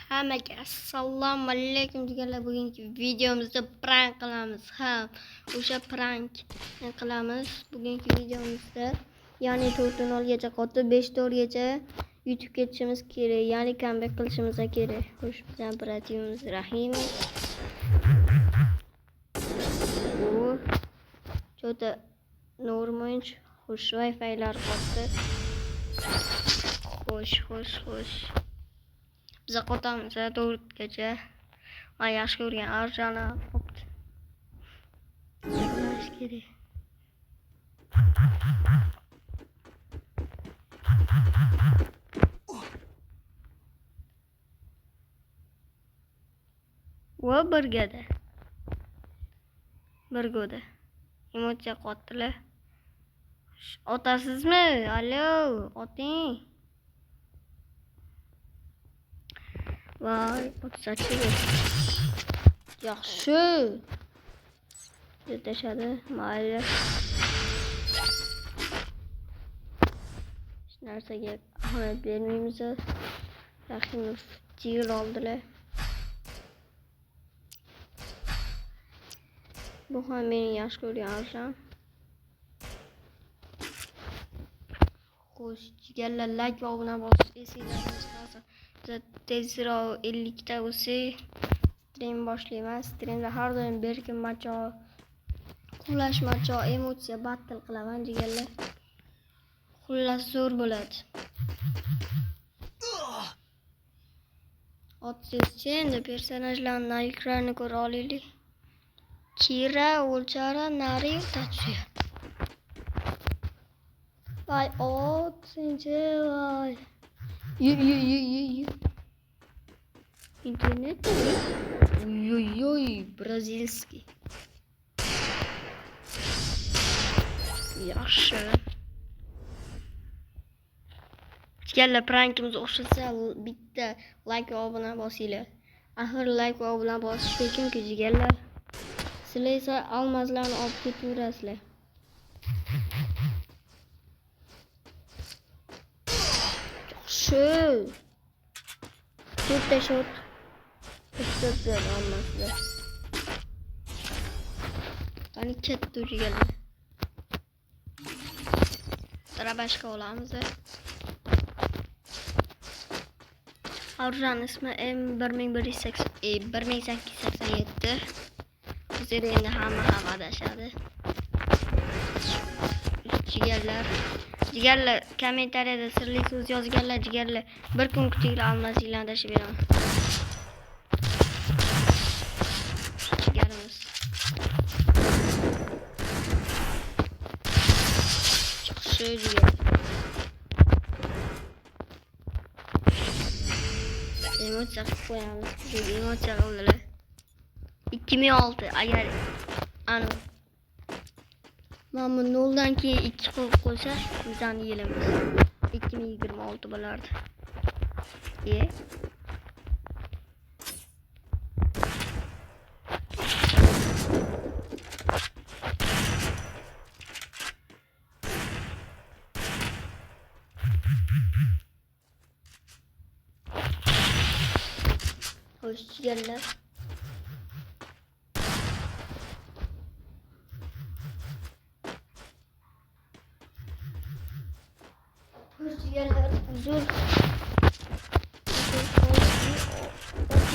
Hammaga assalomu alaykum deganlar, bugungi videomizda prank qilamiz. O'sha prank qilamiz bugungi videomizda. Ya'ni 4:00gacha qotib 5:00gacha YouTube ketishimiz kerak, ya'ni comeback qilishimiz kerak. Xo'sh, bizning operativimiz Rahimov. Bu cho'ta normo'yinch, xo'sh, Wi-Fi'lar qotdi. Xo'sh. Biza qotamiz 4gacha. Men yaxshi ko'rgan arjana qopti. Yaxshi kerak. Va birgoda. Emotsiya qotdilar. Otasizmi? Alo, oting. Vay, otsachi. Yaxshi. Yetashadi, mayli. Hech narsaga ahamiyat bermaymiz. Rahimov jigil oldilar. Bu ham mening yaxshi ko'rgan arzam. Xo'sh, jigarlar, like va obuna bosish esingizda qolsin. Tezroq 50 ta bo'lsak, stream boshlaymiz. Streamda har doim berkin macho, qulash macho, emotsiya battle qilaman jigarlar. Xullas zo'r bo'ladi. Otizchi endi personajlarning ekranini ko'ra olaylik. Kira, O'lchara, Nari, Tachi. Vay, otsinchi, vay. Yu. Internet. Ой, brazilskiy. Yaxshi. Jigarlar, prankimiz o'xshasa bitta like va obuna bosinglar. Axir like va obuna bosish tekin-ku jigarlar. Sizlar esa almazlarni olib ketaverasizlar. Yaxshi. To'rtta shot. To'rtta almazlar. Qani katta jigarlar. Tarabashka olamiz. Arjan ismi M1887. Bizlar endi hamma adashadi. Jigarlar, kommentariyada sirli so'z yozganlar jigarlar. Bir kun kutinglar, almasinglar adashib beraman. Jigarimiz. Yaxshi jigar. Emotsiya qo'yamiz. Emotsiya oldilar. 2006 agar anu mana 0 dan keyin 2 qo'yib qo'ysa, bizning yilimiz 2026 bo'lardi. Hoş geldin. Yerler uzun.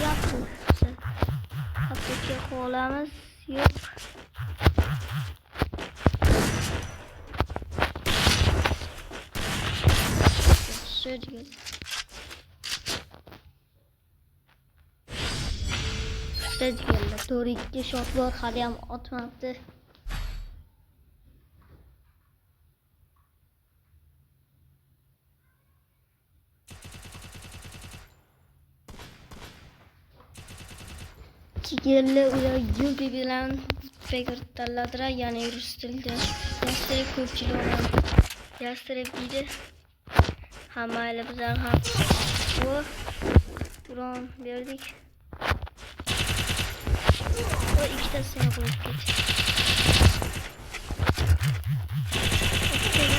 Yapmışsın. Hafifçe kolamız yok. Şöyle. Şöyle. Doğru iki shot var. Hadi ham atmadı. Jigarlar, ular yo'l bilan pegirtaladilar, ya'ni rus tilida. Yastreb ko'pchilik odam yastreb deydi. Hammaylar bizlar ham dron berdik. O ikkitasini qo'yib ketdi.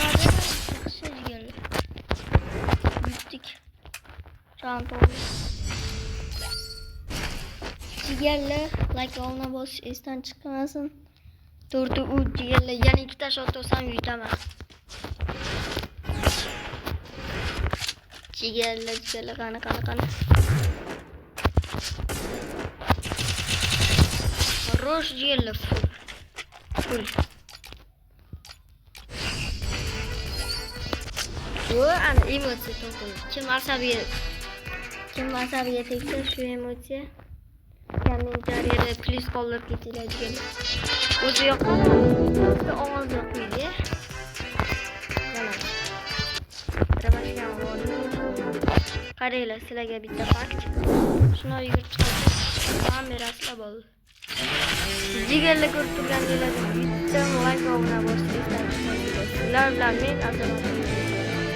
Yaxshi jigarlar. Bitdik. Can oldu. Jigarlar, like olma bosish esdan chiqmasin. 4 jigarlar, yana 2 tash otsam yutaman. Jigarlar qani. Roş jigarlar full. Bu ana emotsiya to'pildi. Kim asabiga tegsa shu emotsiya. Yani jariyada please qoldirib ketinglar jigarlar. O'zi yoqqan ovoz yo'qmaydi. Qaranglar, sizlarga bitta fakt. Shuni yugurib chiqib, kamerasida bo'ldi. Jigarlar ko'rib turganingizlar, bitta like va obuna bosinglar. Sizlar bilan men Azam.